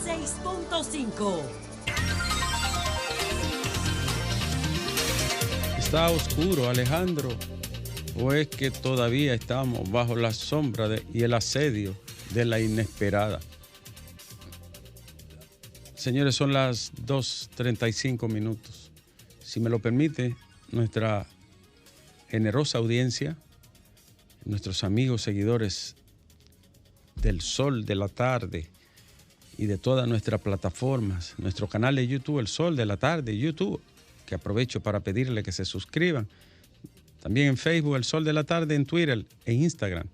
96.5. ¿Está oscuro, Alejandro? ¿O es que todavía estamos bajo la sombra y el asedio de la inesperada? Señores, son las 2:35. Si me lo permite, nuestra generosa audiencia, nuestros amigos seguidores del Sol de la Tarde y de todas nuestras plataformas, nuestro canal de YouTube, El Sol de la Tarde, YouTube, que aprovecho para pedirle que se suscriban. También en Facebook, El Sol de la Tarde, en Twitter e Instagram,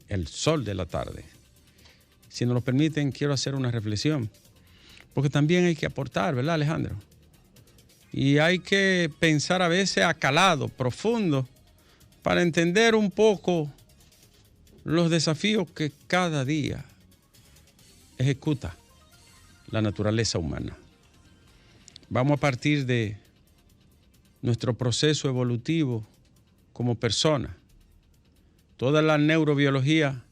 El Sol de la Tarde. Si nos lo permiten, quiero hacer una reflexión, porque también hay que aportar, ¿verdad, Alejandro? Y hay que pensar a veces acalado, profundo, para entender un poco los desafíos que cada día ejecuta la naturaleza humana. Vamos a partir de nuestro proceso evolutivo como persona. Toda la neurobiología,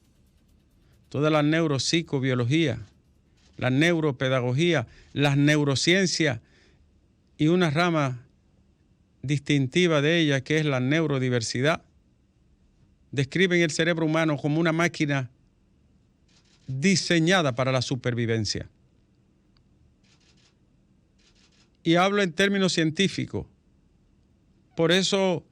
toda la neuropsicobiología, la neuropedagogía, las neurociencias y una rama distintiva de ella, que es la neurodiversidad, describen el cerebro humano como una máquina diseñada para la supervivencia. Y hablo en términos científicos. Por eso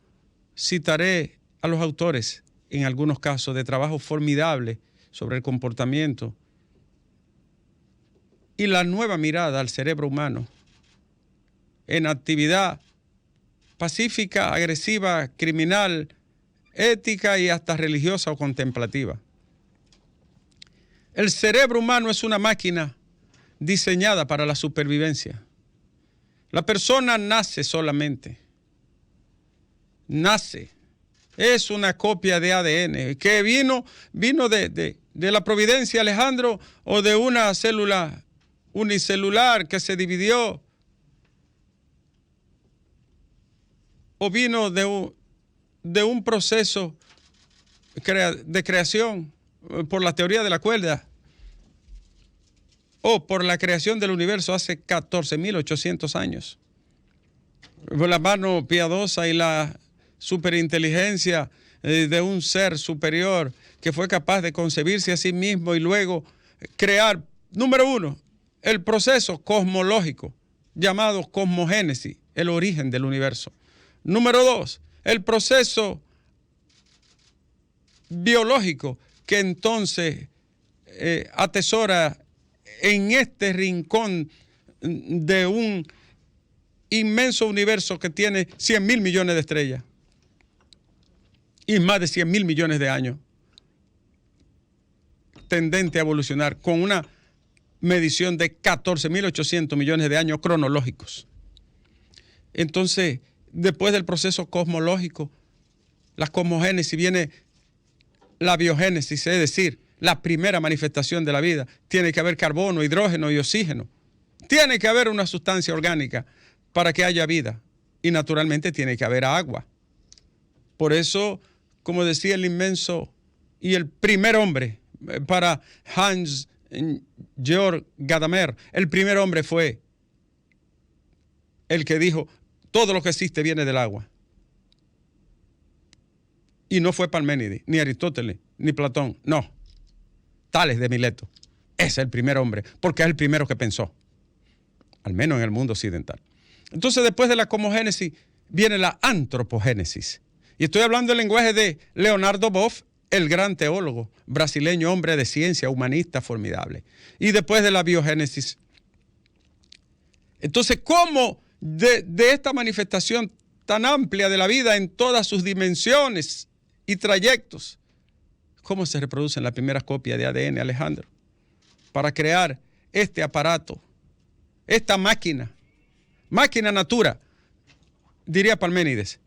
citaré a los autores, en algunos casos, de trabajos formidables sobre el comportamiento y la nueva mirada al cerebro humano en actividad pacífica, agresiva, criminal, ética y hasta religiosa o contemplativa. El cerebro humano es una máquina diseñada para la supervivencia. La persona nace solamente. Nace. Es una copia de ADN que vino de la providencia, Alejandro, o de una célula unicelular que se dividió, o vino de un proceso de creación por la teoría de la cuerda, o por la creación del universo hace 14.800 años. Por la mano piadosa y la superinteligencia de un ser superior que fue capaz de concebirse a sí mismo y luego crear, número uno, el proceso cosmológico llamado cosmogénesis, el origen del universo. Número dos, el proceso biológico que entonces atesora en este rincón de un inmenso universo que tiene 100.000 millones de estrellas y más de 100.000 millones de años, tendente a evolucionar con una medición de 14.800 millones de años cronológicos. Entonces, después del proceso cosmológico, la cosmogénesis, viene la biogénesis, es decir, la primera manifestación de la vida. Tiene que haber carbono, hidrógeno y oxígeno. Tiene que haber una sustancia orgánica para que haya vida. Y naturalmente tiene que haber agua. Por eso, como decía el inmenso y el primer hombre, para Hans Georg Gadamer, el primer hombre fue el que dijo: todo lo que existe viene del agua. Y no fue Parménides, ni Aristóteles, ni Platón, no. Tales de Mileto. Es el primer hombre, porque es el primero que pensó, al menos en el mundo occidental. Entonces, después de la cosmogénesis, viene la antropogénesis. Y estoy hablando el lenguaje de Leonardo Boff, el gran teólogo brasileño, hombre de ciencia, humanista formidable. Y después de la biogénesis. Entonces, ¿cómo de esta manifestación tan amplia de la vida en todas sus dimensiones y trayectos, cómo se reproducen las primeras copias de ADN, Alejandro, para crear este aparato, esta máquina natura, diría Parménides,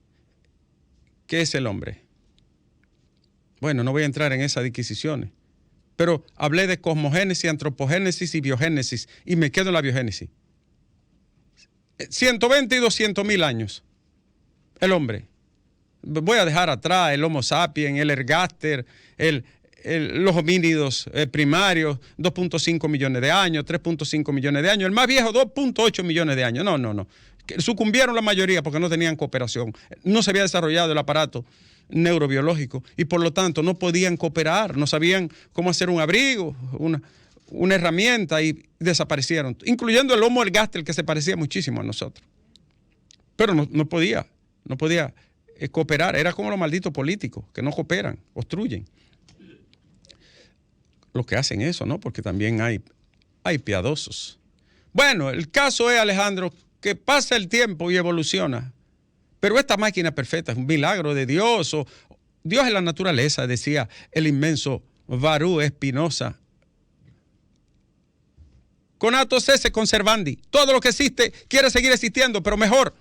¿qué es el hombre? Bueno, no voy a entrar en esas disquisiciones, pero hablé de cosmogénesis, antropogénesis y biogénesis, y me quedo en la biogénesis. 120 y 200.000 años, el hombre. Voy a dejar atrás el Homo sapiens, el ergaster, los homínidos primarios, 2.5 millones de años, 3.5 millones de años. El más viejo, 2.8 millones de años. No. Sucumbieron la mayoría porque no tenían cooperación. No se había desarrollado el aparato neurobiológico y por lo tanto no podían cooperar, no sabían cómo hacer un abrigo, una herramienta, y desaparecieron, incluyendo el Homo ergaster, que se parecía muchísimo a nosotros. Pero no podía cooperar. Era como los malditos políticos que no cooperan, obstruyen. Los que hacen eso, ¿no? Porque también hay piadosos. Bueno, el caso es, Alejandro, que pasa el tiempo y evoluciona. Pero esta máquina perfecta es un milagro de Dios. Dios es la naturaleza, decía el inmenso Baruch Spinoza. Conatus esse conservandi. Todo lo que existe quiere seguir existiendo, pero mejor.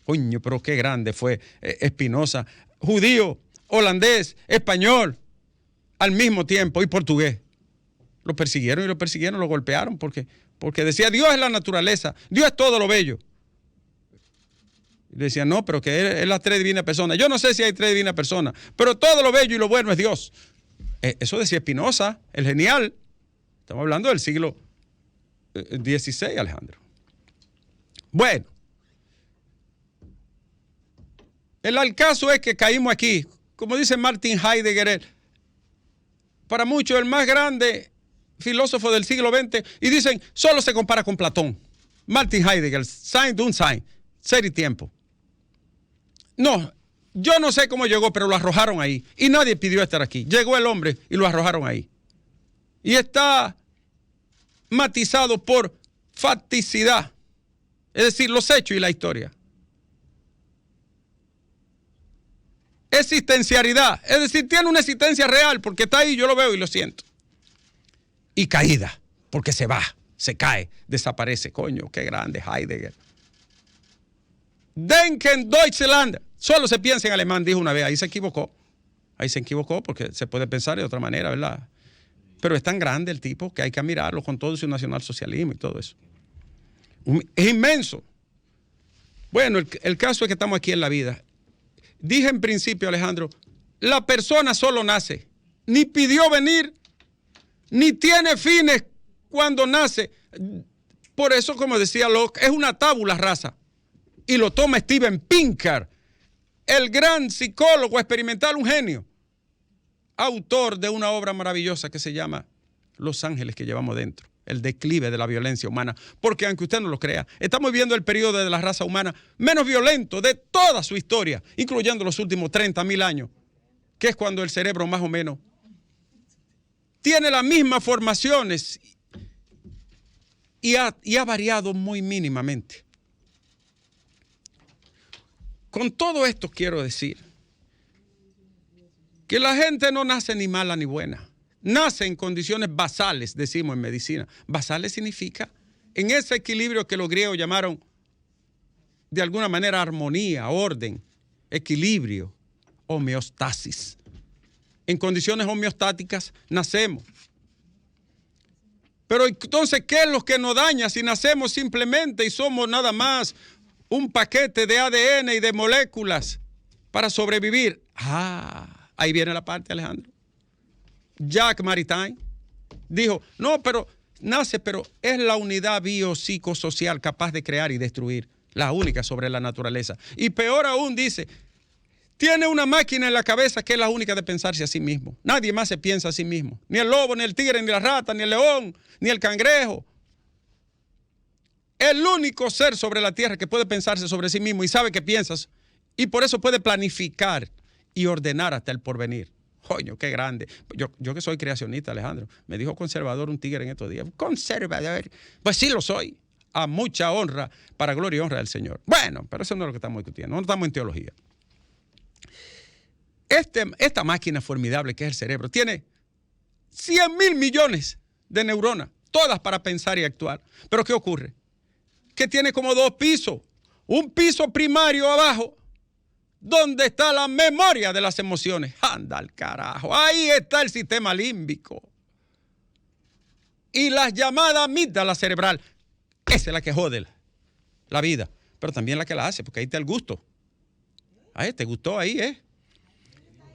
Coño, pero qué grande fue Spinoza. Judío, holandés, español, al mismo tiempo, y portugués. Lo persiguieron, lo golpearon, porque decía, Dios es la naturaleza, Dios es todo lo bello. Y le decían, no, pero que es las tres divinas personas. Yo no sé si hay tres divinas personas, pero todo lo bello y lo bueno es Dios. Eso decía Spinoza, el genial. Estamos hablando del siglo XVI, Alejandro. Bueno, el caso es que caímos aquí, como dice Martin Heidegger, para muchos el más grande filósofo del siglo XX, y dicen, solo se compara con Platón. Martin Heidegger, Sein und Sein, ser y tiempo. No, yo no sé cómo llegó, pero lo arrojaron ahí. Y nadie pidió estar aquí. Llegó el hombre y lo arrojaron ahí. Y está matizado por facticidad, es decir, los hechos y la historia. Existencialidad, es decir, tiene una existencia real porque está ahí, yo lo veo y lo siento. Y caída, porque se va, se cae, desaparece. Coño, qué grande Heidegger. Denken Deutschland, solo se piensa en alemán, dijo una vez. Ahí se equivocó porque se puede pensar de otra manera, ¿verdad? Pero es tan grande el tipo que hay que admirarlo con todo su nacionalsocialismo y todo eso. Es inmenso. Bueno, el caso es que estamos aquí en la vida. Dije en principio, Alejandro, la persona solo nace, ni pidió venir, ni tiene fines cuando nace. Por eso, como decía Locke, es una tabula rasa. Y lo toma Steven Pinker, el gran psicólogo experimental, un genio, autor de una obra maravillosa que se llama Los ángeles que llevamos dentro, el declive de la violencia humana. Porque aunque usted no lo crea, estamos viviendo el periodo de la raza humana menos violento de toda su historia, incluyendo los últimos 30.000 años, que es cuando el cerebro más o menos tiene las mismas formaciones y ha variado muy mínimamente. Con todo esto quiero decir que la gente no nace ni mala ni buena. Nace en condiciones basales, decimos en medicina. Basales significa en ese equilibrio que los griegos llamaron de alguna manera armonía, orden, equilibrio, homeostasis. En condiciones homeostáticas nacemos. Pero entonces, ¿qué es lo que nos daña si nacemos simplemente y somos nada más un paquete de ADN y de moléculas para sobrevivir? Ahí viene la parte, Alejandro. Jacques Maritain dijo, no, pero nace, pero es la unidad biopsicosocial capaz de crear y destruir, la única sobre la naturaleza. Y peor aún, dice, tiene una máquina en la cabeza que es la única de pensarse a sí mismo. Nadie más se piensa a sí mismo. Ni el lobo, ni el tigre, ni la rata, ni el león, ni el cangrejo. El único ser sobre la tierra que puede pensarse sobre sí mismo y sabe que piensas, y por eso puede planificar y ordenar hasta el porvenir. Coño, qué grande. Yo que soy creacionista, Alejandro, me dijo conservador un tigre en estos días. Conservador. Pues sí lo soy. A mucha honra, para gloria y honra del Señor. Bueno, pero eso no es lo que estamos discutiendo. No estamos en teología. Esta máquina formidable que es el cerebro tiene 100.000 millones de neuronas, todas para pensar y actuar. Pero ¿qué ocurre? Que tiene como dos pisos. Un piso primario abajo, donde está la memoria de las emociones. Anda al carajo. Ahí está el sistema límbico. Y las llamadas amígdala cerebral. Esa es la que jode la vida. Pero también la que la hace, porque ahí está el gusto. Ahí te gustó, ahí,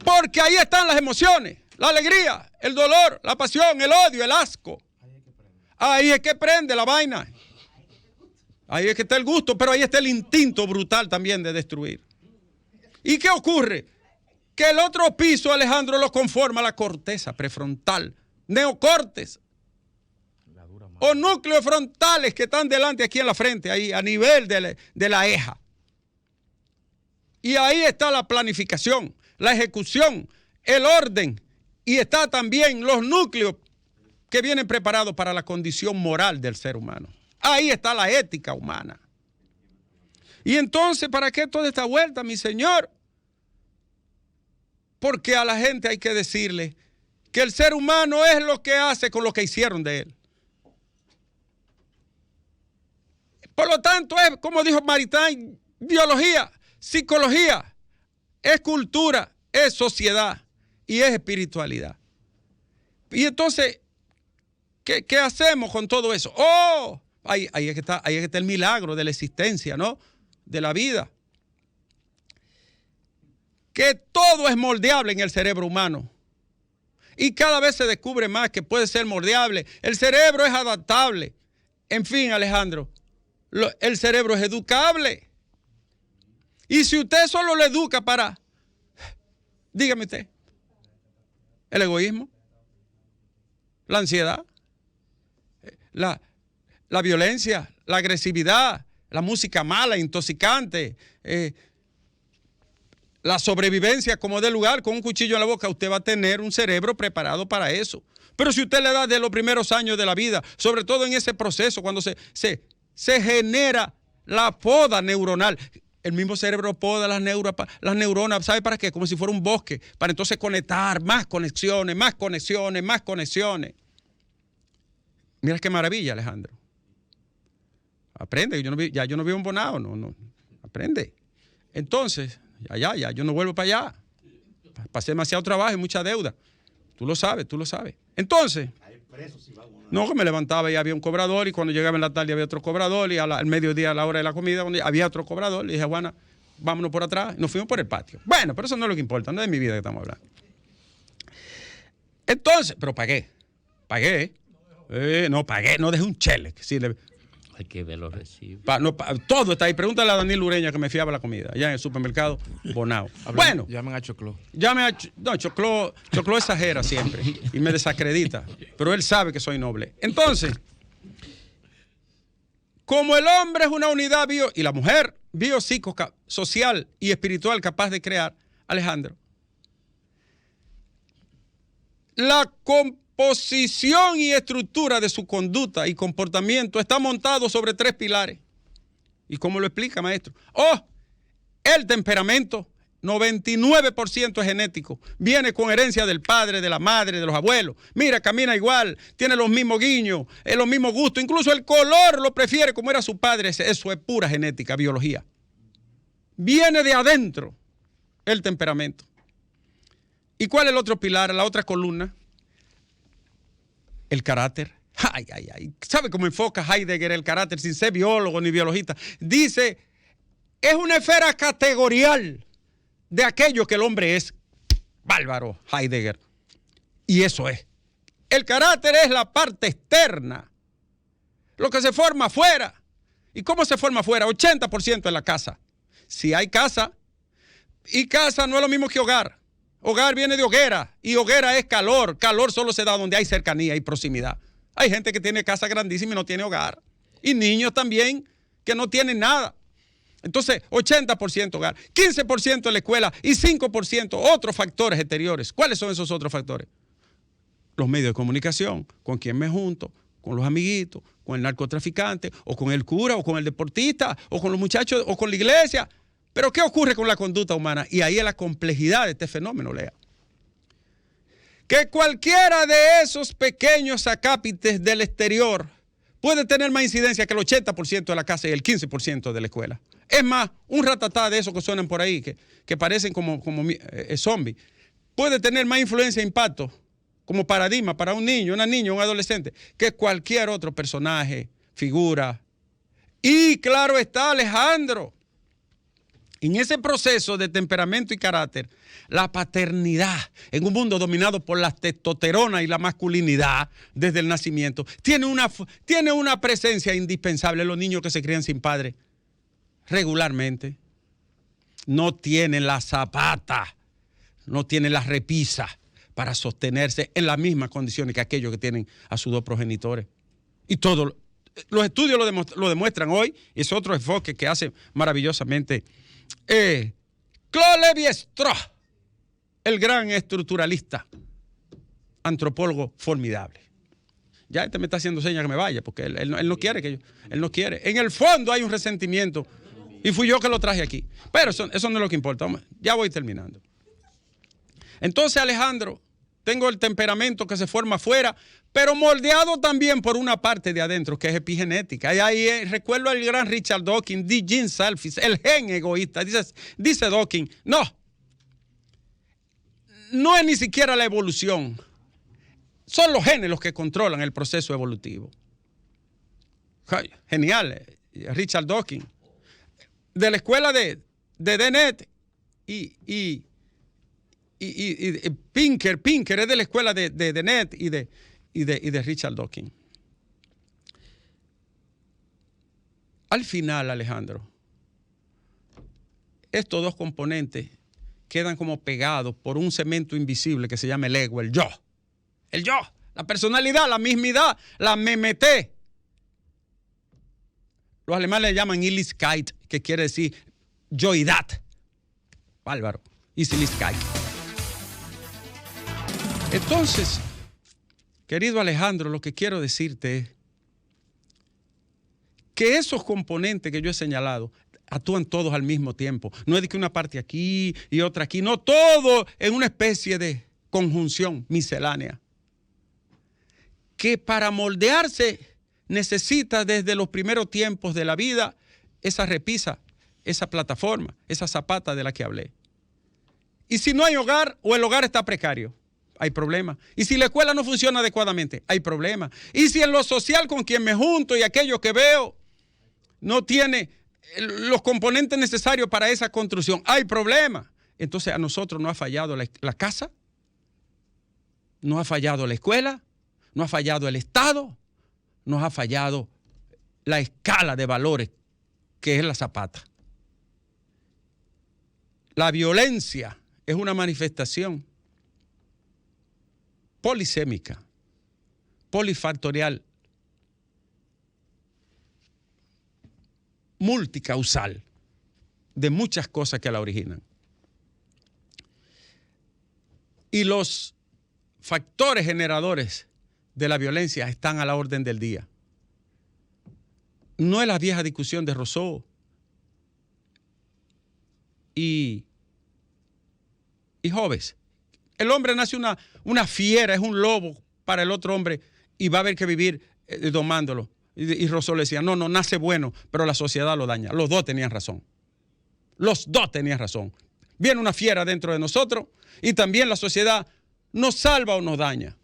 Porque ahí están las emociones. la alegría, el dolor, la pasión, el odio, el asco. Ahí es que prende la vaina. Ahí es que está el gusto, pero ahí está el instinto brutal también de destruir. ¿Y qué ocurre? Que el otro piso, Alejandro, lo conforma la corteza prefrontal, neocortes o núcleos frontales que están delante aquí en la frente, ahí a nivel de la eja. Y ahí está la planificación, la ejecución, el orden, y está también los núcleos que vienen preparados para la condición moral del ser humano. Ahí está la ética humana. Y entonces, ¿para qué toda esta vuelta, mi señor? Porque a la gente hay que decirle que el ser humano es lo que hace con lo que hicieron de él. Por lo tanto, es, como dijo Maritain, biología, psicología, es cultura, es sociedad y es espiritualidad. Y entonces, ¿qué hacemos con todo eso? ¡Oh! Ahí es que está el milagro de la existencia, ¿no? De la vida. Que todo es moldeable en el cerebro humano. Y cada vez se descubre más que puede ser moldeable. El cerebro es adaptable. En fin, Alejandro, el cerebro es educable. Y si usted solo lo educa para, dígame usted, el egoísmo, la ansiedad, la violencia, la agresividad, la música mala, intoxicante, la sobrevivencia como de lugar con un cuchillo en la boca, usted va a tener un cerebro preparado para eso. Pero si usted le da de los primeros años de la vida, sobre todo en ese proceso, cuando se genera la poda neuronal, el mismo cerebro poda las neuronas, ¿sabe para qué? Como si fuera un bosque, para entonces conectar más conexiones, más conexiones, más conexiones. Mira qué maravilla, Alejandro. Aprende, yo no vivo en Bonao, no, aprende. Entonces, ya, yo no vuelvo para allá. Pasé demasiado trabajo y mucha deuda. Tú lo sabes. Entonces, no, que me levantaba y había un cobrador, y cuando llegaba en la tarde había otro cobrador, y al mediodía, a la hora de la comida, había otro cobrador. Le dije, Juana, vámonos por atrás. Nos fuimos por el patio. Bueno, pero eso no es lo que importa, no es de mi vida que estamos hablando. Entonces, pero pagué. No dejé un chele. Sí, hay que ver los recibos. Todo está ahí. Pregúntale a Daniel Ureña que me fiaba la comida, allá en el supermercado Bonao. Bueno. Llamen a Chocló. Chocló exagera siempre y me desacredita. Pero él sabe que soy noble. Entonces, como el hombre es una unidad y la mujer biopsicosocial y espiritual capaz de crear, Alejandro, la composición y estructura de su conducta y comportamiento está montado sobre 3 pilares. ¿Y cómo lo explica, maestro? El temperamento, 99% es genético. Viene con herencia del padre, de la madre, de los abuelos. Mira, camina igual, tiene los mismos guiños, los mismos gustos. Incluso el color lo prefiere como era su padre. Eso es pura genética, biología. Viene de adentro el temperamento. ¿Y cuál es el otro pilar, la otra columna? El carácter. ¿Sabe cómo enfoca Heidegger el carácter sin ser biólogo ni biologista? Dice, es una esfera categorial de aquello que el hombre es. Bárbaro, Heidegger. Y eso es. El carácter es la parte externa. Lo que se forma afuera. ¿Y cómo se forma afuera? 80% en la casa. Si hay casa, y casa no es lo mismo que hogar. Hogar viene de hoguera, y hoguera es calor. Calor solo se da donde hay cercanía y proximidad. Hay gente que tiene casa grandísima y no tiene hogar. Y niños también que no tienen nada. Entonces, 80% hogar, 15% en la escuela y 5% otros factores exteriores. ¿Cuáles son esos otros factores? Los medios de comunicación, con quién me junto, con los amiguitos, con el narcotraficante, o con el cura, o con el deportista, o con los muchachos, o con la iglesia. Pero ¿qué ocurre con la conducta humana? Y ahí es la complejidad de este fenómeno, Lea. Que cualquiera de esos pequeños acápites del exterior puede tener más incidencia que el 80% de la casa y el 15% de la escuela. Es más, un ratatá de esos que suenan por ahí, que parecen como zombies, puede tener más influencia e impacto como paradigma para un niño, una niña, un adolescente, que cualquier otro personaje, figura. Y claro está, Alejandro, En ese proceso de temperamento y carácter, la paternidad, en un mundo dominado por la testosterona y la masculinidad desde el nacimiento, tiene una presencia indispensable. Los niños que se crían sin padre regularmente no tienen la zapata, no tienen la repisa para sostenerse en las mismas condiciones que aquellos que tienen a sus dos progenitores. Y todos los estudios lo demuestran hoy, y es otro enfoque que hace maravillosamente Claude Lévi-Strauss, el gran estructuralista, antropólogo formidable. Ya me está haciendo señas que me vaya, porque él no quiere él no quiere. En el fondo hay un resentimiento, y fui yo que lo traje aquí. Pero eso no es lo que importa. Ya voy terminando. Entonces, Alejandro, tengo el temperamento que se forma afuera, pero moldeado también por una parte de adentro, que es epigenética. Y ahí recuerdo al gran Richard Dawkins, The Gene Selfish, el gen egoísta. Dice Dawkins, no es ni siquiera la evolución. Son los genes los que controlan el proceso evolutivo. Genial, Richard Dawkins. De la escuela de Dennett y Pinker es de la escuela de Dennett y de Richard Dawkins. Al final, Alejandro, estos dos componentes quedan como pegados por un cemento invisible que se llama el ego, el yo, la personalidad, la mismidad, la memeté. Los alemanes le llaman Ehrlichkeit, que quiere decir yoidad. Bárbaro. Ehrlichkeit. Entonces, querido Alejandro, lo que quiero decirte es que esos componentes que yo he señalado actúan todos al mismo tiempo. No es de que una parte aquí y otra aquí, no, todo en una especie de conjunción miscelánea. Que para moldearse necesita desde los primeros tiempos de la vida esa repisa, esa plataforma, esa zapata de la que hablé. Y si no hay hogar o el hogar está precario, hay problema. Y si la escuela no funciona adecuadamente, hay problema. Y si en lo social con quien me junto y aquello que veo no tiene los componentes necesarios para esa construcción, hay problema. Entonces a nosotros nos ha fallado la casa, nos ha fallado la escuela, nos ha fallado el Estado, nos ha fallado la escala de valores que es la zapata. La violencia es una manifestación polisémica, polifactorial, multicausal de muchas cosas que la originan. Y los factores generadores de la violencia están a la orden del día. No es la vieja discusión de Rousseau y Hobbes. El hombre nace una fiera, es un lobo para el otro hombre y va a haber que vivir domándolo. Y Rousseau le decía, no, nace bueno, pero la sociedad lo daña. Los dos tenían razón. Los dos tenían razón. Viene una fiera dentro de nosotros y también la sociedad nos salva o nos daña.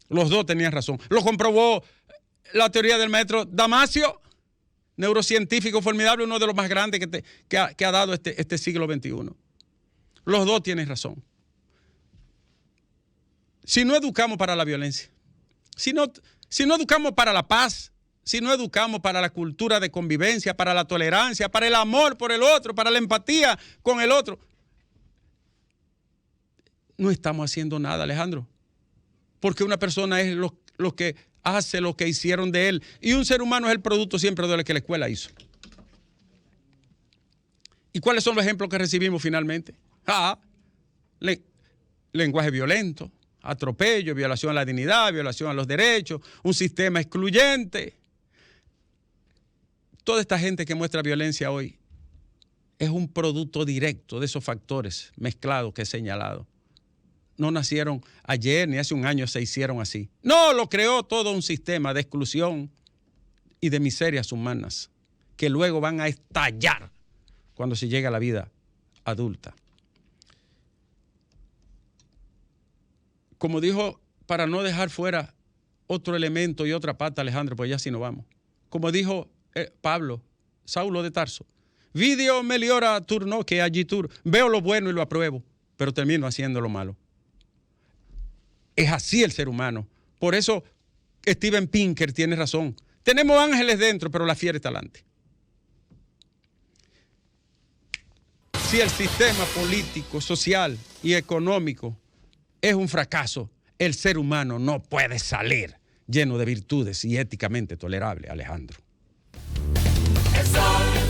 Los dos tenían razón. Lo comprobó la teoría del maestro Damasio, neurocientífico formidable, uno de los más grandes que ha dado este siglo XXI. Los dos tienen razón. Si no educamos para la violencia, si no educamos para la paz, si no educamos para la cultura de convivencia, para la tolerancia, para el amor por el otro, para la empatía con el otro, no estamos haciendo nada, Alejandro. Porque una persona es lo que hace lo que hicieron de él. Y un ser humano es el producto siempre de lo que la escuela hizo. ¿Y cuáles son los ejemplos que recibimos finalmente? Lenguaje violento, atropello, violación a la dignidad, violación a los derechos, un sistema excluyente. Toda esta gente que muestra violencia hoy es un producto directo de esos factores mezclados que he señalado. No nacieron ayer ni hace un año se hicieron así. No, lo creó todo un sistema de exclusión y de miserias humanas que luego van a estallar cuando se llegue a la vida adulta. Como dijo, para no dejar fuera otro elemento y otra pata, Alejandro, pues ya sí nos vamos. Como dijo Pablo, Saulo de Tarso, Video meliora turno que agitur. Veo lo bueno y lo apruebo, pero termino haciendo lo malo. Es así el ser humano. Por eso Steven Pinker tiene razón. Tenemos ángeles dentro, pero la fiera está delante. Si el sistema político, social y económico es un fracaso, el ser humano no puede salir lleno de virtudes y éticamente tolerable, Alejandro. El sol